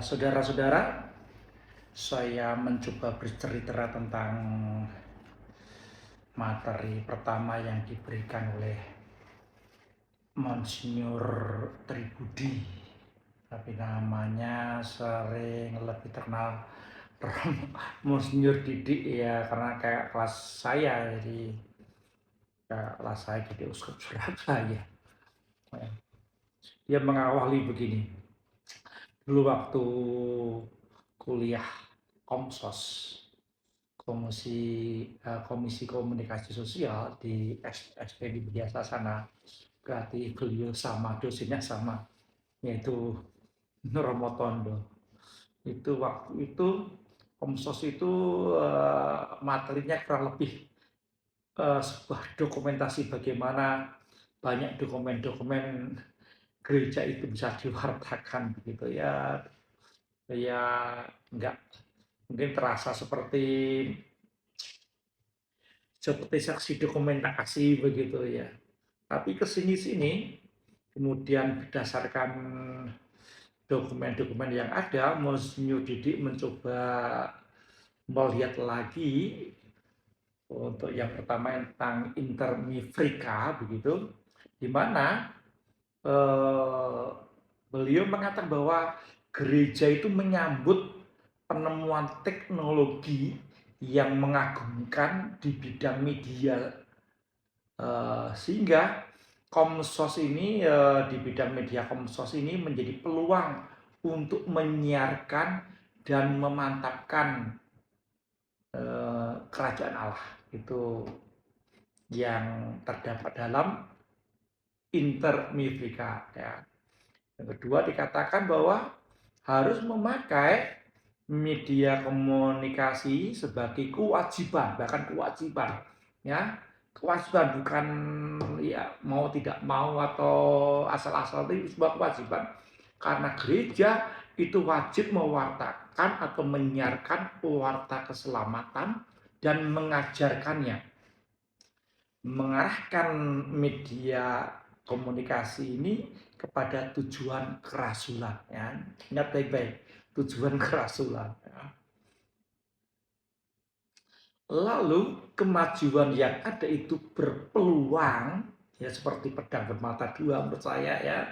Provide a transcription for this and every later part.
Saudara-saudara, saya mencoba bercerita tentang materi pertama yang diberikan oleh Monsinyur Tribudi, tapi namanya sering lebih terkenal Monsinyur Didik ya, karena kayak kelas saya, jadi kayak kelas saya jadi Uskup Surabaya. Dia mengawali begini, dulu waktu kuliah Komsos, Komisi Komunikasi Sosial di SPB biasa sana, berarti beliau sama, dosennya sama, yaitu Romo Tondo. Itu waktu itu Komsos itu materinya kurang lebih sebuah dokumentasi bagaimana banyak dokumen-dokumen gereja itu bisa diwartakan begitu ya. Ya nggak mungkin terasa seperti saksi dokumentasi begitu ya. Tapi kesini-sini, kemudian berdasarkan dokumen-dokumen yang ada, Monsinyur Didik mencoba melihat lagi untuk yang pertama tentang intermifrika begitu, di mana eh, beliau mengatakan bahwa gereja itu menyambut penemuan teknologi yang mengagumkan di bidang media. Sehingga Komsos ini di bidang media Komsos ini menjadi peluang untuk menyiarkan dan memantapkan kerajaan Allah itu yang terdapat dalam intermifrika ya. Yang kedua dikatakan bahwa harus memakai media komunikasi sebagai kewajiban, bahkan kewajiban ya. Kewajiban bukan ya mau tidak mau atau asal-asal, itu sebuah kewajiban. Karena gereja itu wajib mewartakan atau menyiarkan warta keselamatan dan mengajarkannya, mengarahkan media komunikasi ini kepada tujuan kerasulan ya. Ingat baik-baik, tujuan kerasulan ya. Lalu kemajuan yang ada itu berpeluang ya seperti pedang bermata dua menurut saya ya,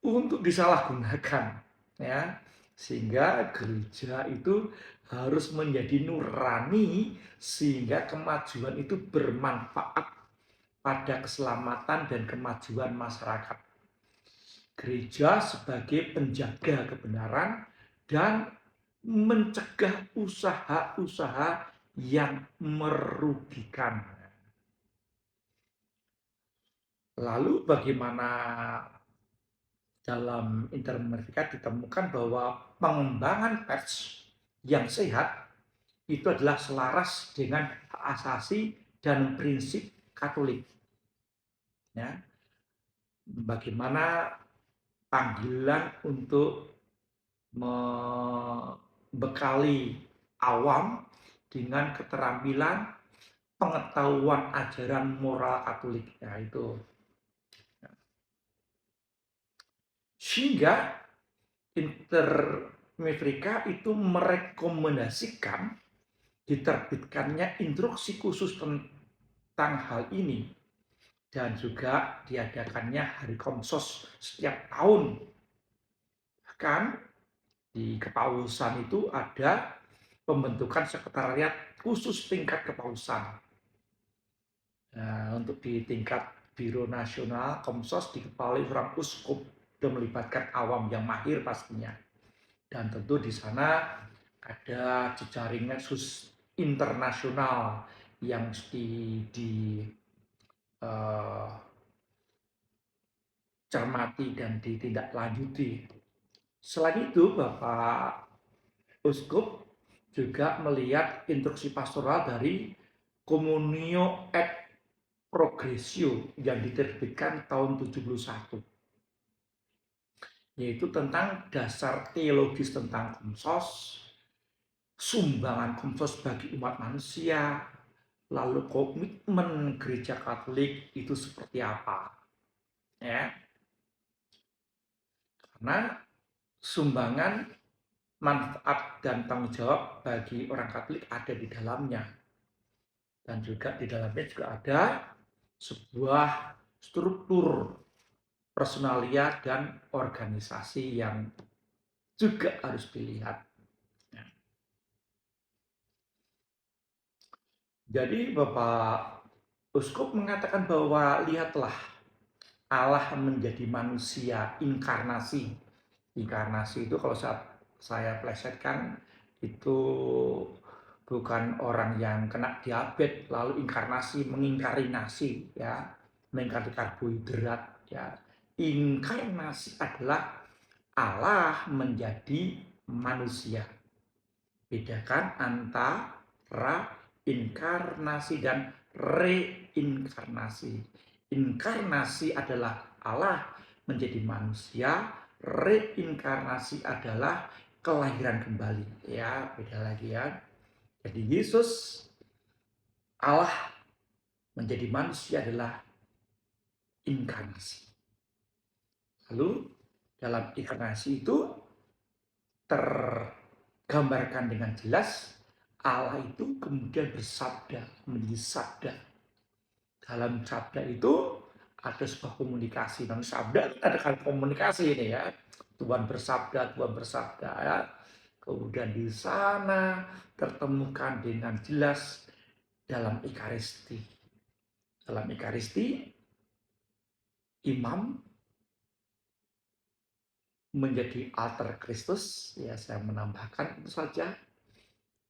untuk disalahgunakan ya, sehingga gereja itu harus menjadi nurani sehingga kemajuan itu bermanfaat pada keselamatan dan kemajuan masyarakat. Gereja sebagai penjaga kebenaran dan mencegah usaha-usaha yang merugikan. Lalu bagaimana dalam intermediat ditemukan bahwa pengembangan pers yang sehat itu adalah selaras dengan hak asasi dan prinsip Katolik. Ya, bagaimana panggilan untuk membekali awam dengan keterampilan pengetahuan ajaran moral Katolik ya itu, sehingga Intermifrika itu merekomendasikan diterbitkannya instruksi khusus tentang hal ini dan juga diadakannya Hari Komsos setiap tahun. Bahkan di kepausan itu ada pembentukan sekretariat khusus tingkat kepausan. Nah, untuk di tingkat Biro Nasional Komsos dikepalai seorang uskup dan melibatkan awam yang mahir pastinya. Dan tentu di sana ada jejaring nexus internasional yang cermati dan ditindaklanjuti. Selain itu, Bapak Uskup juga melihat instruksi pastoral dari Communio et Progressio yang diterbitkan tahun 71, yaitu tentang dasar teologis tentang Komsos, sumbangan Komsos bagi umat manusia, lalu komitmen gereja Katolik itu seperti apa. Ya, karena sumbangan, manfaat, dan tanggung jawab bagi orang Katolik ada di dalamnya. Dan juga di dalamnya juga ada sebuah struktur personalia dan organisasi yang juga harus dilihat. Jadi Bapak Uskup mengatakan bahwa lihatlah Allah menjadi manusia inkarnasi. Inkarnasi itu kalau saya plesetkan itu bukan orang yang kena diabetes lalu inkarnasi mengingkari nasi ya, mengingkari karbohidrat ya. Inkarnasi adalah Allah menjadi manusia. Bedakan antara inkarnasi dan reinkarnasi. Inkarnasi adalah Allah menjadi manusia, reinkarnasi adalah kelahiran kembali. Ya, beda lagi ya. Jadi Yesus Allah menjadi manusia adalah inkarnasi. Lalu dalam inkarnasi itu tergambarkan dengan jelas Allah itu kemudian bersabda, menjadi sabda. Dalam sabda itu ada sebuah komunikasi. Dan sabda ada komunikasi ini ya. Tuhan bersabda ya. Kemudian di sana tertemukan dengan jelas dalam Ekaristi. Dalam Ekaristi, imam menjadi alter Kristus, ya saya menambahkan itu saja,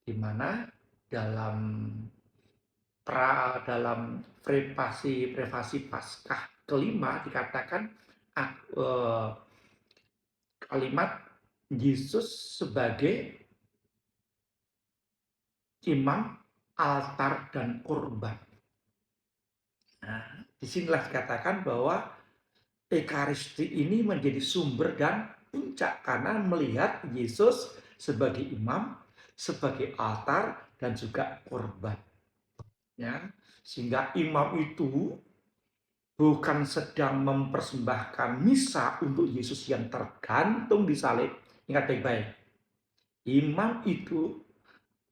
di mana dalam privasi Paskah kelima dikatakan kalimat Yesus sebagai imam, altar, dan korban. Nah, disinilah dikatakan bahwa Ekaristi ini menjadi sumber dan puncak karena melihat Yesus sebagai imam, sebagai altar, dan juga korban. Ya, sehingga imam itu bukan sedang mempersembahkan misa untuk Yesus yang tergantung di salib. Ingat baik-baik. Imam itu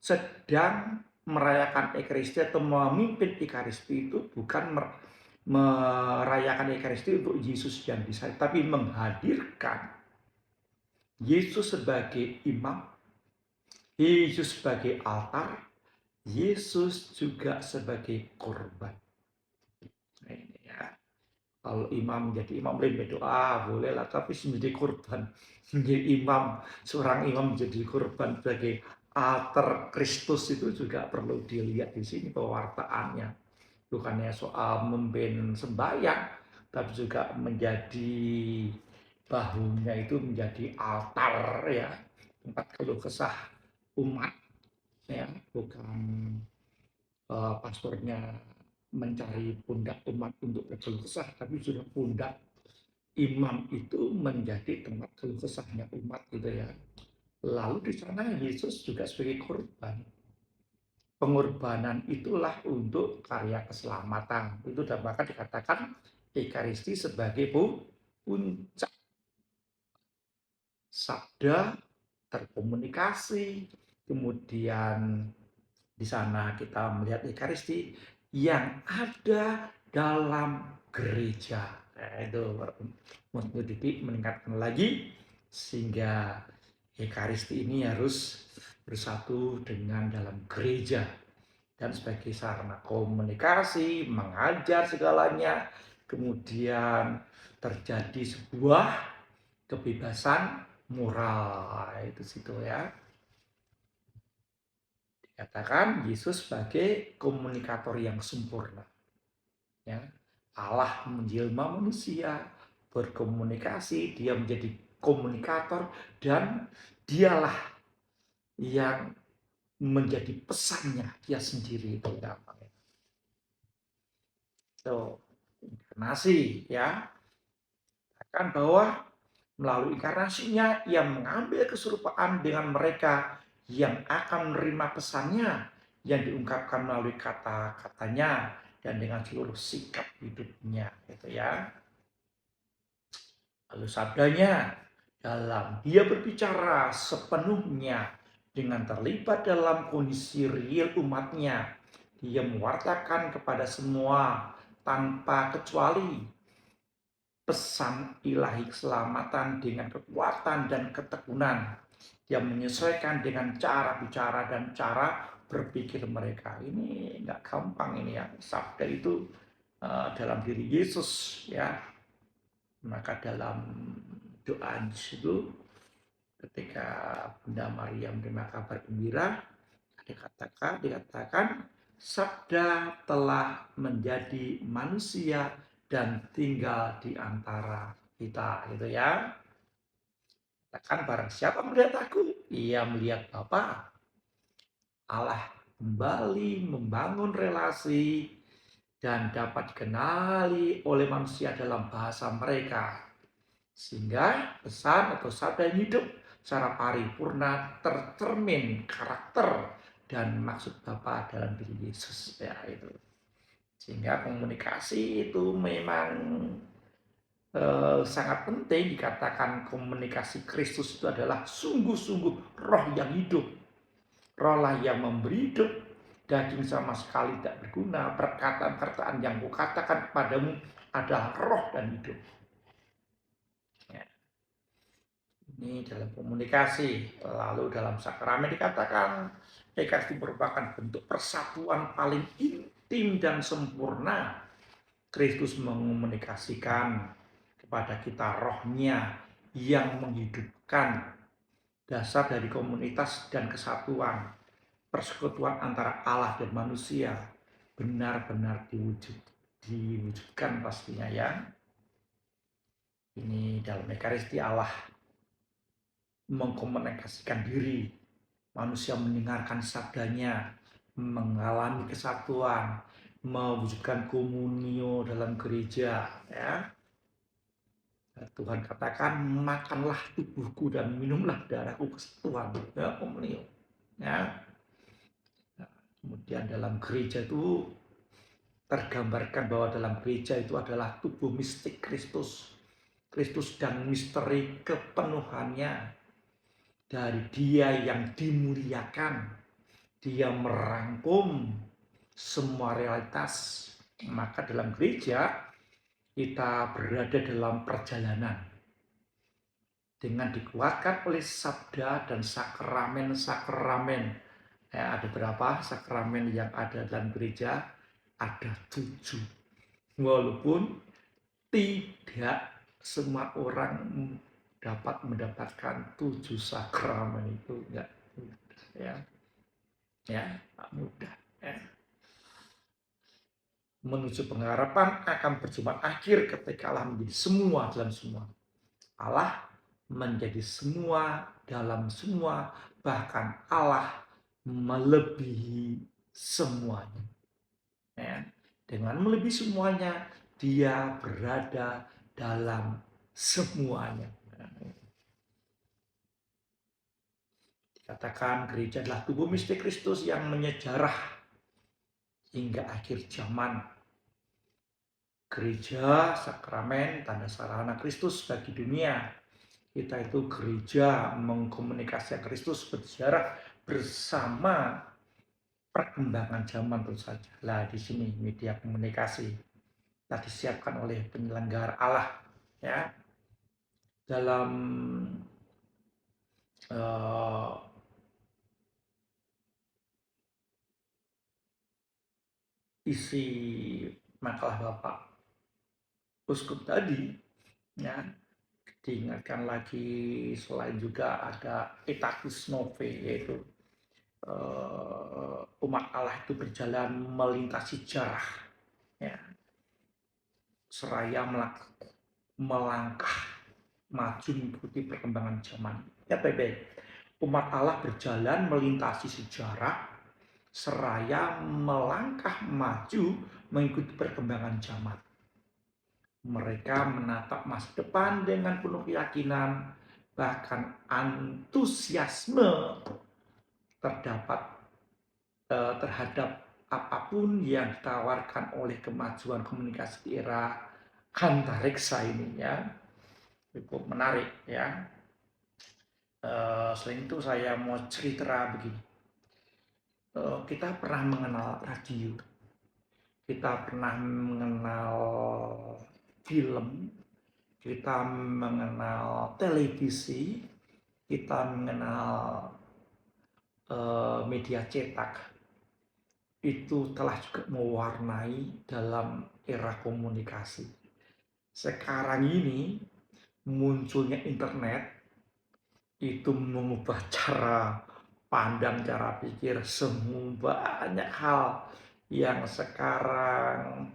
sedang merayakan Ekaristi atau memimpin Ekaristi itu bukan merayakan Ekaristi untuk Yesus yang disalib, tapi menghadirkan Yesus sebagai imam, Yesus sebagai altar, Yesus juga sebagai korban. Nah, ini ya. Kalau imam menjadi imam boleh berdoa, boleh lah, tapi menjadi korban, menjadi imam, seorang imam menjadi korban sebagai alter Kristus itu juga perlu dilihat di sini pewartaannya. Bukannya soal memimpin sembahyang, tapi juga menjadi bahunya itu menjadi altar ya, tempat keluh kesah umat ya, bukan pastornya mencari pundak umat untuk berkeluh kesah, tapi sudah pundak imam itu menjadi tempat keluh kesahnya umat gitu ya. Lalu di sana Yesus juga sebagai korban. Pengorbanan itulah untuk karya keselamatan. Itu dan bahkan dikatakan Ekaristi sebagai puncak sabda terkomunikasi. Kemudian di sana kita melihat Ekaristi yang ada dalam gereja. Itu untuk meningkatkan lagi sehingga Ekaristi ini harus bersatu dengan dalam gereja dan sebagai sarana komunikasi, mengajar segalanya, kemudian terjadi sebuah kebebasan moral itu situ ya. Dikatakan Yesus sebagai komunikator yang sempurna. Ya. Allah menjelma manusia, berkomunikasi, dia menjadi komunikator dan dialah yang menjadi pesannya dia sendiri itu namanya. So, inkarnasi ya. Akan bahwa melalui inkarnasinya ia mengambil keserupaan dengan mereka yang akan menerima pesannya yang diungkapkan melalui kata-katanya dan dengan seluruh sikap hidupnya gitu ya. Lalu sabdanya dalam dia berbicara sepenuhnya dengan terlibat dalam kondisi real umatnya. Dia mewartakan kepada semua tanpa kecuali pesan ilahi keselamatan dengan kekuatan dan ketekunan. Dia menyesuaikan dengan cara bicara dan cara berpikir mereka. Ini nggak gampang ini ya. Sabda itu dalam diri Yesus ya. Maka dalam doa itu ketika Bunda Maria menerima kabar gembira, dikatakan sabda telah menjadi manusia dan tinggal di antara kita gitu ya. Katakan barang siapa melihat aku, ia melihat Bapa. Allah kembali membangun relasi dan dapat dikenali oleh manusia dalam bahasa mereka. Sehingga pesan atau sabda yang hidup secara paripurna tercermin karakter dan maksud Bapa dalam diri Yesus ya itu. Sehingga komunikasi itu memang sangat penting. Dikatakan komunikasi Kristus itu adalah sungguh-sungguh roh yang hidup. Roh lah yang memberi hidup. Daging sama sekali tidak berguna. Perkataan-perkataan yang kukatakan kepadamu adalah roh dan hidup. Ya. Ini dalam komunikasi. Lalu dalam sakramen dikatakan Ekaristi merupakan bentuk persatuan paling intim dan sempurna. Kristus mengomunikasikan kepada kita rohnya yang menghidupkan dasar dari komunitas dan kesatuan. Persekutuan antara Allah dan manusia benar-benar diwujudkan pastinya ya. Ini dalam Ekaristi Allah mengkomunikasikan diri. Manusia mendengarkan sabdanya, mengalami kesatuan, mewujudkan komunio dalam gereja ya. Tuhan katakan makanlah tubuhku dan minumlah darahku kesatuan ya komunio ya. Kemudian dalam gereja itu tergambarkan bahwa dalam gereja itu adalah tubuh mistik Kristus. Kristus dan misteri kepenuhannya dari Dia yang dimuliakan. Dia merangkum semua realitas. Maka dalam gereja kita berada dalam perjalanan dengan dikuatkan oleh sabda dan sakramen-sakramen. Ya, ada berapa sakramen yang ada dalam gereja? Ada 7. Walaupun tidak semua orang dapat mendapatkan 7 sakramen itu enggak mudah ya. Ya, enggak mudah ya. Menuju pengharapan akan perjumpaan akhir ketika Allah menjadi semua dalam semua. Allah menjadi semua dalam semua, bahkan Allah melebihi semuanya. Ya. Dengan melebihi semuanya, Dia berada dalam semuanya. Dikatakan gereja adalah tubuh mistik Kristus yang menyejarah hingga akhir zaman. Gereja, sakramen, tanda sarana Kristus bagi dunia. Kita itu gereja mengkomunikasikan Kristus bersejarah bersama perkembangan zaman tentu saja. Lah di sini media komunikasi telah disiapkan oleh penyelenggara Allah ya dalam isi makalah Bapak Uskup tadi ya diingatkan lagi selain juga ada Aetatis Novae yaitu umat Allah itu berjalan melintasi sejarah ya seraya melangkah maju mengikuti perkembangan zaman. Ya baik-baik. Umat Allah berjalan melintasi sejarah seraya melangkah maju mengikuti perkembangan zaman. Mereka menatap masa depan dengan penuh keyakinan, bahkan antusiasme terhadap apapun yang ditawarkan oleh kemajuan komunikasi di era antariksa ini ya. Cukup menarik ya. Selain itu saya mau cerita begini. Kita pernah mengenal radio, kita pernah mengenal film, kita mengenal televisi, kita mengenal media cetak. Itu telah juga mewarnai dalam era komunikasi. Sekarang ini munculnya internet itu mengubah cara pandang, cara pikir semua banyak hal yang sekarang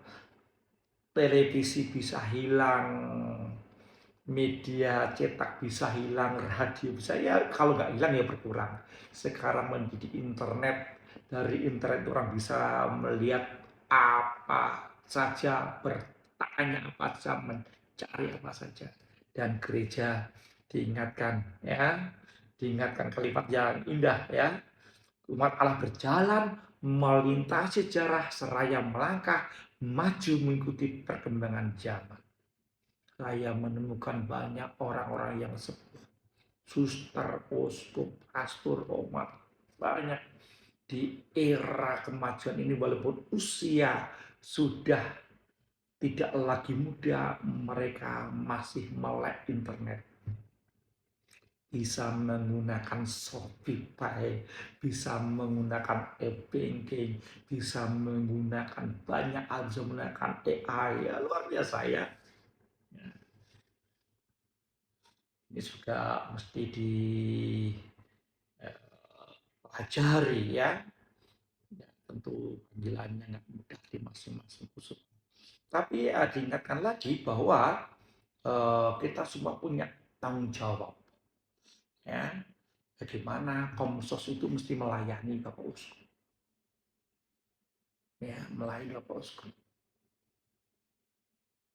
televisi bisa hilang, media cetak bisa hilang, radio bisa ya kalau nggak hilang ya berkurang. Sekarang menjadi internet, dari internet orang bisa melihat apa saja, bertanya apa saja, mencari apa saja. Dan gereja diingatkan ya, diingatkan kalimat yang indah ya. Umat Allah berjalan melintasi sejarah seraya melangkah maju mengikuti perkembangan zaman. Saya menemukan banyak orang-orang yang sepuh, suster, uskup, pastor, umat, banyak di era kemajuan ini walaupun usia sudah tidak lagi muda, mereka masih melek internet. Bisa menggunakan Shopify, bisa menggunakan e-banking, bisa menggunakan banyak hal, bisa menggunakan AI, ya luar biasa ya. Ini juga mesti dipelajari ya. Ya, tentu panggilannya nggak mudah di masing-masing khusus. Tapi ya, diingatkan lagi bahwa kita semua punya tanggung jawab. Ya, bagaimana Komsos itu mesti melayani Bapak Uskup. Ya, melayani Bapak Uskup.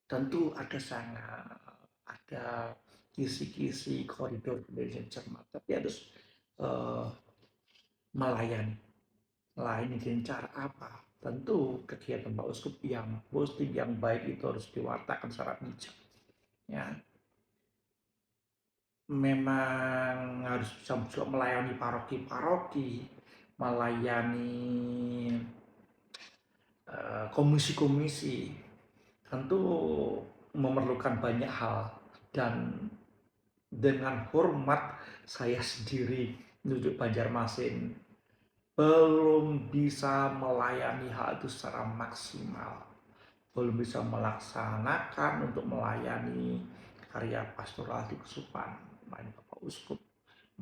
Tentu ada kisi-kisi koridor yang cermat, tapi harus uh, melayani. Melayani dengan cara apa? Tentu kegiatan Pak Uskup yang positif, yang baik itu harus diwartakan secara bijak. Ya, memang harus bisa juga melayani paroki-paroki, melayani komisi-komisi. Tentu memerlukan banyak hal dan dengan hormat saya sendiri menuju Banjarmasin belum bisa melayani hal itu secara maksimal, belum bisa melaksanakan untuk melayani karya pastoral di Kesupan, melayani Bapak Uskup,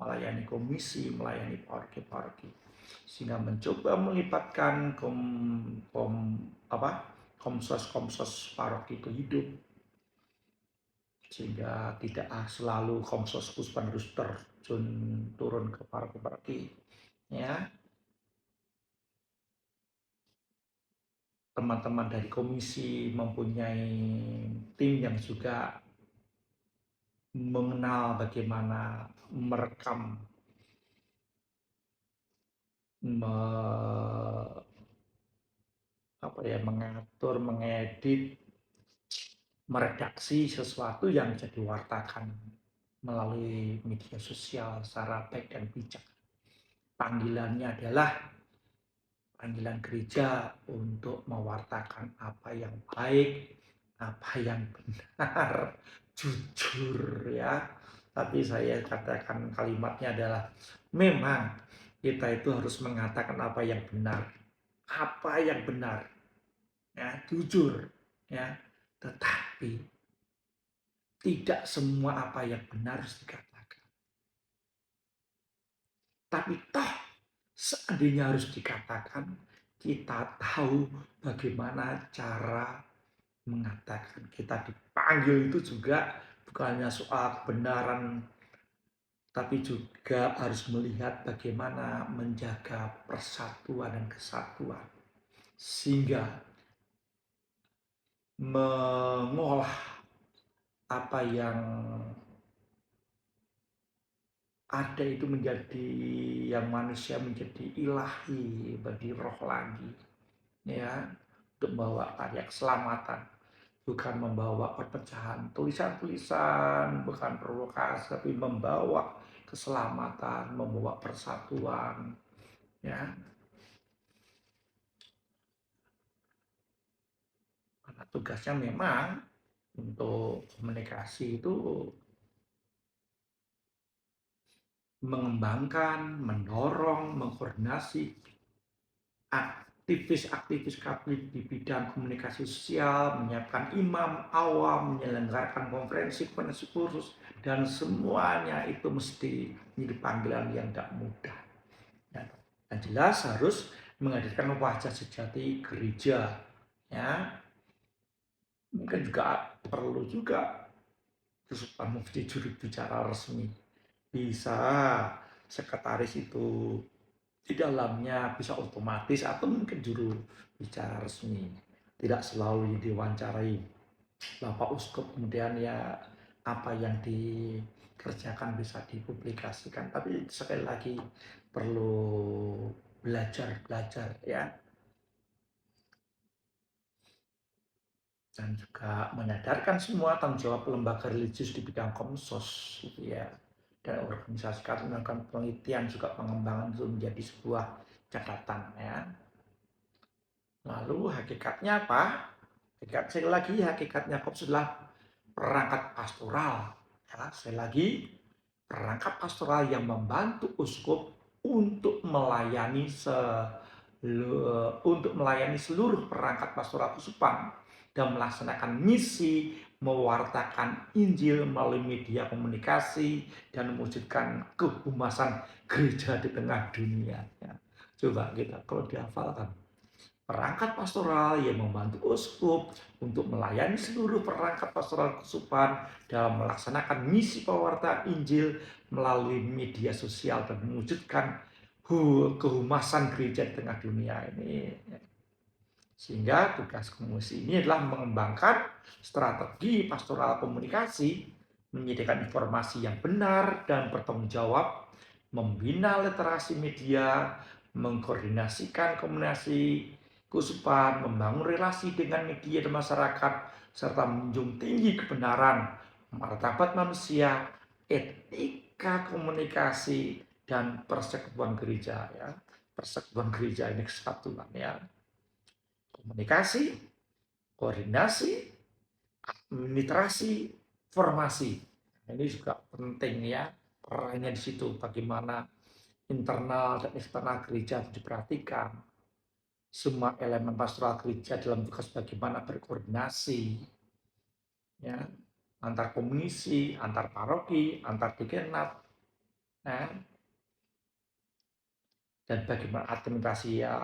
melayani komisi, melayani paroki-paroki, sehingga mencoba melibatkan komsos paroki itu hidup, sehingga tidak selalu komsos Kesupan harus terjun turun ke paroki-paroki ya. Teman-teman dari komisi mempunyai tim yang juga mengenal bagaimana merekam, mengatur, mengedit, meredaksi sesuatu yang bisa diwartakan melalui media sosial secara baik dan bijak. Panggilannya adalah panggilan gereja untuk mewartakan apa yang baik, apa yang benar, jujur ya. Tapi saya katakan kalimatnya adalah memang kita itu harus mengatakan apa yang benar, ya, jujur, ya. Tetapi tidak semua apa yang benar harus dikatakan. Tapi toh seandainya harus dikatakan, kita tahu bagaimana cara mengatakan. Kita dipanggil itu juga bukan hanya soal kebenaran, tapi juga harus melihat bagaimana menjaga persatuan dan kesatuan. Sehingga mengolah apa yang ada itu menjadi yang manusia menjadi ilahi, bagi roh lagi ya, untuk membawa karya keselamatan, bukan membawa perpecahan, tulisan-tulisan bukan provokasi, tapi membawa keselamatan, membawa persatuan, ya. Karena tugasnya memang untuk komunikasi itu mengembangkan, mendorong, mengkoordinasi aktivis-aktivis Katolik di bidang komunikasi sosial, menyiapkan imam, awam, menyelenggarakan konferensi khusus, dan semuanya itu mesti menjadi panggilan yang tidak mudah. Ya. Dan jelas harus menghadirkan wajah sejati gereja. Ya, mungkin juga perlu juga Keuskupan Mufti juru bicara resmi. Bisa sekretaris itu di dalamnya bisa otomatis atau mungkin juru bicara resmi. Tidak selalu diwawancarai Bapak Uskup kemudian ya apa yang dikerjakan bisa dipublikasikan. Tapi sekali lagi perlu belajar ya, dan juga menyadarkan semua tanggung jawab lembaga religius di bidang komsos gitu ya, dan organisasi Katolik melakukan penelitian juga pengembangan itu menjadi sebuah catatan ya. Lalu hakikatnya apa? Sekali lagi hakikatnya komsos adalah perangkat pastoral. Ya, sekali lagi perangkat pastoral yang membantu uskup untuk melayani seluruh perangkat pastoral keuskupan dan melaksanakan misi mewartakan Injil melalui media komunikasi dan mewujudkan kehumasan gereja di tengah dunia. Ya. Coba kita kalau dihafalkan. Perangkat pastoral yang membantu uskup untuk melayani seluruh perangkat pastoral keuskupan dalam melaksanakan misi pewartaan Injil melalui media sosial dan mewujudkan kehumasan gereja di tengah dunia ini. Sehingga tugas komisi ini adalah mengembangkan strategi pastoral komunikasi, menyediakan informasi yang benar dan bertanggung jawab, membina literasi media, mengkoordinasikan komunikasi keuskupan, membangun relasi dengan media dan masyarakat, serta menjunjung tinggi kebenaran, martabat manusia, etika komunikasi, dan persekutuan gereja. Ya. Persekutuan gereja ini kesatuan ya. Komunikasi, koordinasi, administrasi, formasi. Ini juga penting ya, perannya di situ bagaimana internal dan eksternal gereja diperhatikan. Semua elemen pastoral gereja dalam tugas bagaimana berkoordinasi ya, antar komisi, antar paroki, antar dikenat, ya. Dan bagaimana administrasi ya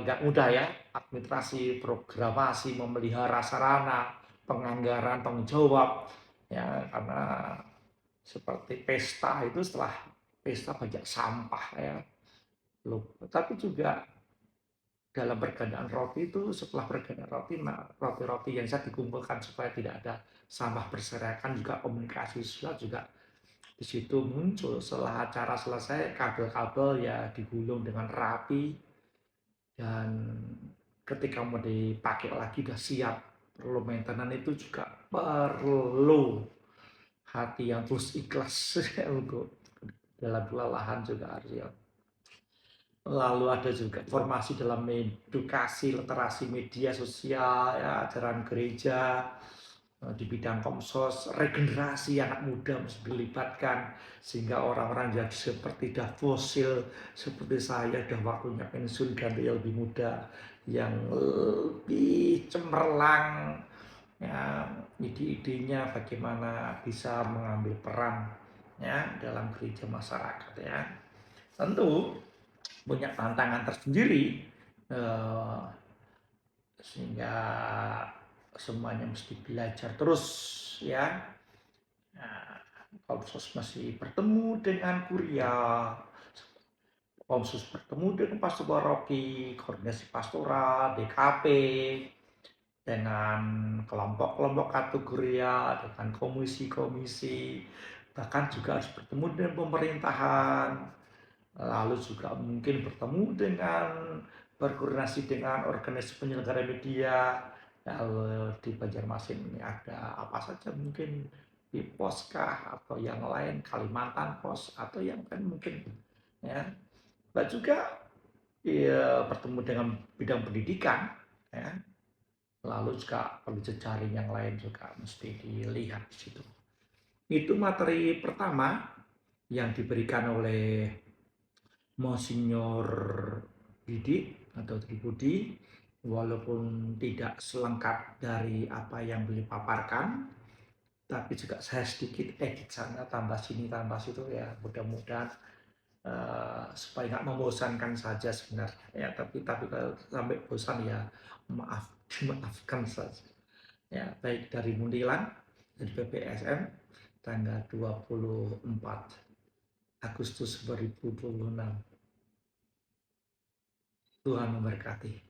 nggak mudah ya, administrasi, programasi, memelihara sarana, penganggaran, tanggung jawab ya, karena seperti pesta itu setelah pesta banyak sampah ya. Loh, tapi juga dalam pergandaan roti itu setelah pergandaan roti, roti-roti yang bisa dikumpulkan supaya tidak ada sampah berserakan, juga komunikasi sosial juga di situ muncul. Setelah acara selesai, kabel-kabel ya digulung dengan rapi dan ketika mau dipakai lagi udah siap. Perlu maintenance itu juga perlu hati yang terus ikhlas untuk dalam kelelahan juga harus ya. Lalu ada juga formasi dalam edukasi, literasi media sosial, ya, ajaran gereja, di bidang komsos, regenerasi anak muda mesti dilibatkan, sehingga orang-orang yang seperti dah fosil, seperti saya, dah waktunya pensiun ganti yang lebih muda, yang lebih cemerlang, ya, ide-idenya bagaimana bisa mengambil peran ya dalam gereja masyarakat ya. Tentu punya tantangan tersendiri eh, sehingga semuanya mesti belajar terus ya. Nah, Komsus masih bertemu dengan kuria, Komsus bertemu dengan pastor paroki, koordinasi pastoral, DKP, dengan kelompok-kelompok kategoria, dengan komisi-komisi, bahkan juga harus bertemu dengan pemerintahan, lalu juga mungkin bertemu dengan berkoordinasi dengan organisasi penyelenggara media. Lalu di Banjarmasin ini ada apa saja mungkin di Pos kah atau yang lain, Kalimantan Pos atau yang kan mungkin ya. Dan juga ya, bertemu dengan bidang pendidikan ya. Lalu juga perlu jejaring yang lain juga mesti dilihat di situ. Itu materi pertama yang diberikan oleh Monsignor Didik atau Tribudi, walaupun tidak selengkap dari apa yang beliau paparkan, tapi juga saya sedikit edit sana, tambah sini, tambah situ ya. Mudah-mudahan supaya nggak membosankan saja sebenarnya ya. Tapi kalau sampai bosan ya maaf, dimaafkan saja. Ya, baik dari Muntilan, dari PPSM, tanggal 24 Agustus 2026. Tuhan memberkati.